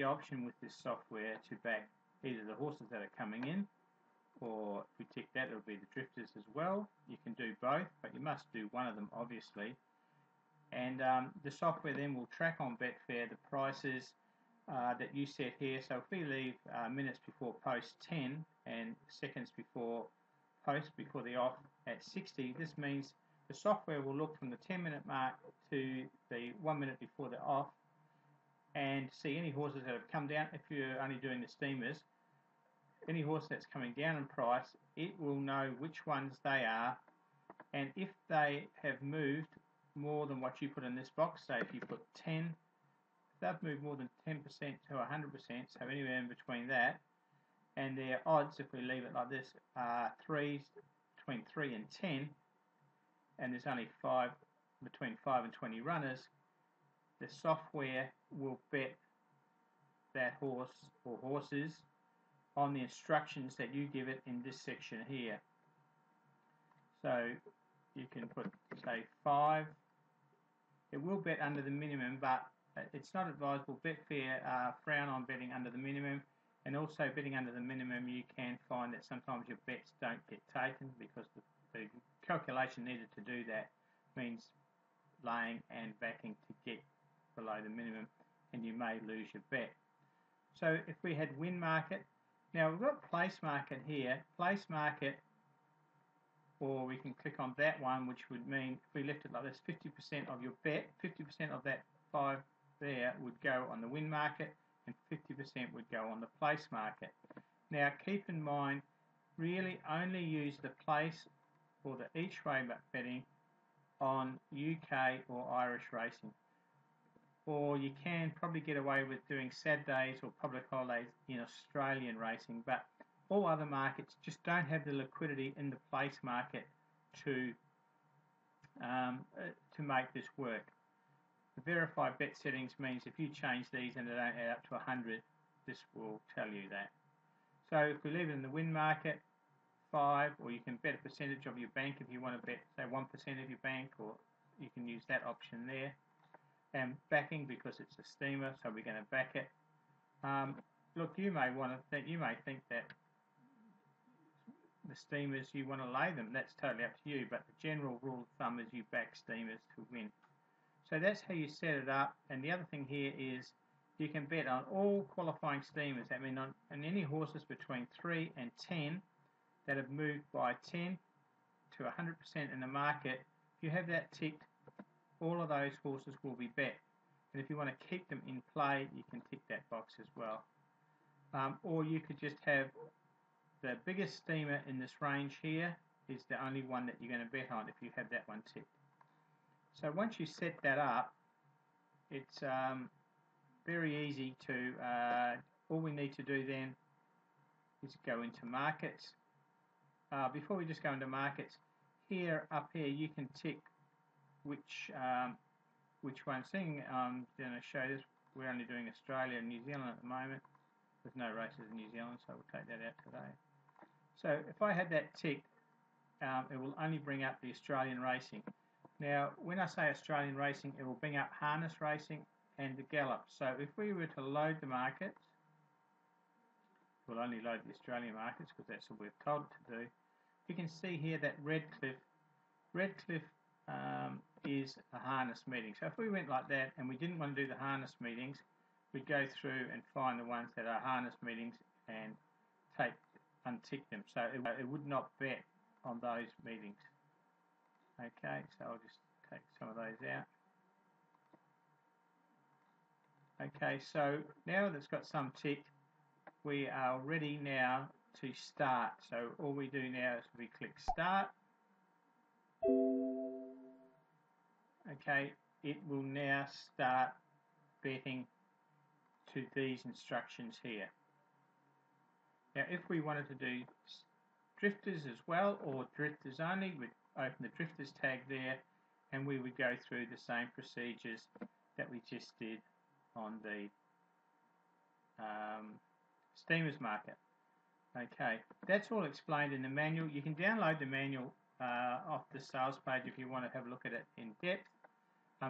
option with this software to back either the horses that are coming in, or if we tick that, it'll be the drifters as well. You can do both, but you must do one of them, obviously. And the software then will track on Betfair the prices that you set here. So if we leave minutes before post 10 and seconds before post, before the off at 60, this means the software will look from the 10-minute mark to the 1 minute before the off and see any horses that have come down. If you're only doing the steamers, any horse that's coming down in price, it will know which ones they are, and if they have moved more than what you put in this box, say if you put 10, if they've moved more than 10% to 100%, so anywhere in between that, and their odds, if we leave it like this, are between 3 and 10, and there's only between 5 and 20 runners, the software will bet that horse or horses on the instructions that you give it in this section here. So you can put, say, 5. It will bet under the minimum, but it's not advisable. Betfair frown on betting under the minimum, and also betting under the minimum, you can find that sometimes your bets don't get taken because the calculation needed to do that means laying and backing to get below the minimum, and you may lose your bet. So if we had win market, now we've got place market here, place market, or we can click on that one, which would mean if we left it like this, 50% of your bet, 50% of that 5 there would go on the win market and 50% would go on the place market. Now keep in mind, really only use the place or the each way betting on UK or Irish racing. Or you can probably get away with doing Saturdays or public holidays in Australian racing, but all other markets just don't have the liquidity in the place market to make this work. The verified bet settings means if you change these and they don't add up to 100, this will tell you that. So if we leave it in the win market, 5, or you can bet a percentage of your bank if you want to bet, say, 1% of your bank, or you can use that option there. And backing, because it's a steamer, so we're going to back it. Look, you may think that the steamers, you want to lay them. That's totally up to you, but the general rule of thumb is you back steamers to win. So that's how you set it up. And the other thing here is you can bet on all qualifying steamers. That means on any horses between 3 and 10 that have moved by 10 to 100% in the market. If you have that ticked, all of those horses will be bet. And if you want to keep them in play, you can tick that box as well. Or you could just have the biggest steamer in this range here is the only one that you're going to bet on if you have that one ticked. So once you set that up, it's very easy to, all we need to do then is go into markets. Before we just go into markets, up here you can tick which one. Seeing I'm going to show this, we're only doing Australia and New Zealand at the moment. There's no races in New Zealand, so we'll take that out today. So if I had that ticked, it will only bring up the Australian racing. Now, when I say Australian racing, it will bring up harness racing and the gallop. So if we were to load the markets, we'll only load the Australian markets because that's what we're told to do. You can see here that Redcliffe is a harness meeting. So if we went like that and we didn't want to do the harness meetings, we'd go through and find the ones that are harness meetings and untick them. So it would not bet on those meetings. Okay, so I'll just take some of those out. Okay, so now that it's got some ticked, we are ready now to start. So all we do now is we click start. Okay, it will now start betting to these instructions here. Now if we wanted to do drifters as well or drifters only, we'd open the drifters tag there and we would go through the same procedures that we just did on the steamers market. Okay, that's all explained in the manual. You can download the manual off the sales page if you want to have a look at it in depth.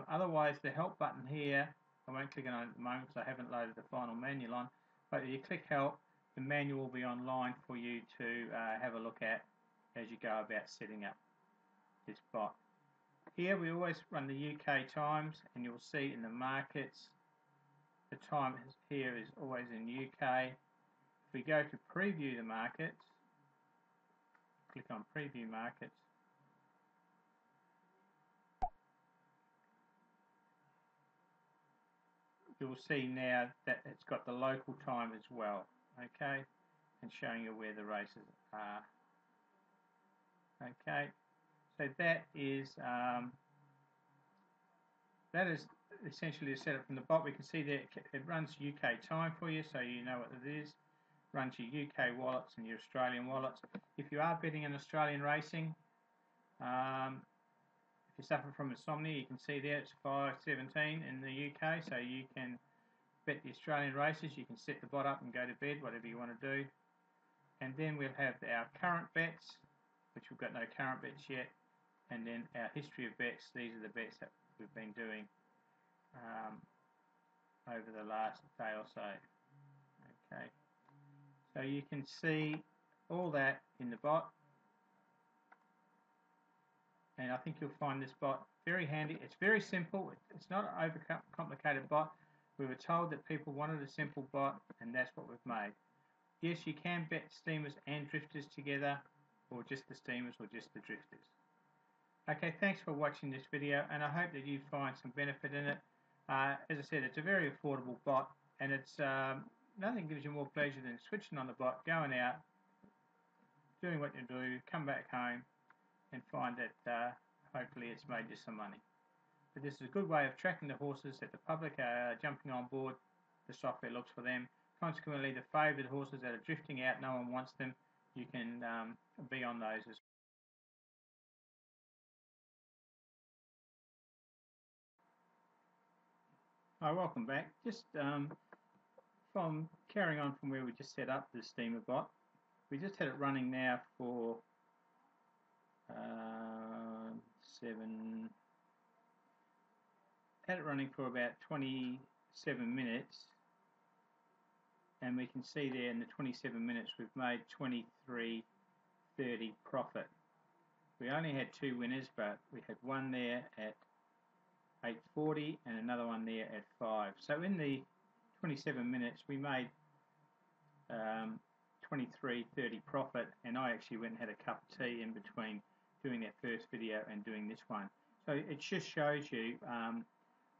Otherwise, the help button here I won't click on it at the moment because I haven't loaded the final manual on, but if you click help, the manual will be online for you to have a look at as you go about setting up this bot. Here we always run the UK times, and you'll see in the markets the time here is always in UK. If we go to preview the markets, click on preview markets, you'll see now that it's got the local time as well, okay, and showing you where the races are. Okay, so that is essentially the setup from the bot. We can see that it runs UK time for you, so you know what it is. Runs your UK wallets and your Australian wallets. If you are betting in Australian racing, if you suffer from insomnia, you can see there it's 5:17 in the UK, so you can bet the Australian races. You can set the bot up and go to bed, whatever you want to do. And then we'll have our current bets, which we've got no current bets yet, and then our history of bets. These are the bets that we've been doing over the last day or so. Okay, so you can see all that in the bot, and I think you'll find this bot very handy. It's very simple. It's not an overcomplicated bot. We were told that people wanted a simple bot, and that's what we've made. Yes, you can bet steamers and drifters together, or just the steamers or just the drifters. Okay, thanks for watching this video, and I hope that you find some benefit in it. As I said, it's a very affordable bot, and it's nothing gives you more pleasure than switching on the bot, going out, doing what you do, come back home, and find that hopefully it's made you some money. But this is a good way of tracking the horses that the public are jumping on board. The software looks for them. Consequently, the favoured horses that are drifting out, no one wants them. You can be on those as well. Welcome back. Just from carrying on from where we just set up the steamer bot, we just had it running now for had it running for about 27 minutes, and we can see there in the 27 minutes we've made 23.30 profit. We only had 2 winners, but we had one there at 8.40 and another one there at 5. So in the 27 minutes we made 23.30 profit, and I actually went and had a cup of tea in between doing that first video and doing this one. So it just shows you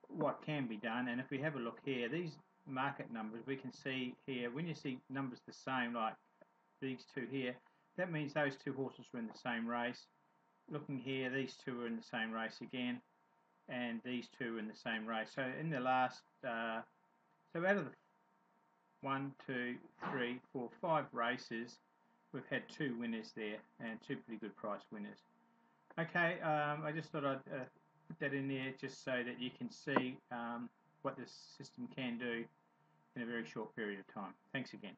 what can be done. And if we have a look here, these market numbers, we can see here, when you see numbers the same like these two here, that means those two horses were in the same race. Looking here, these two are in the same race again, and these two are in the same race. So in the last so out of the 1, 2, 3, 4, 5 races, we've had 2 winners there, and 2 pretty good price winners. Okay, I just thought I'd put that in there just so that you can see what this system can do in a very short period of time. Thanks again.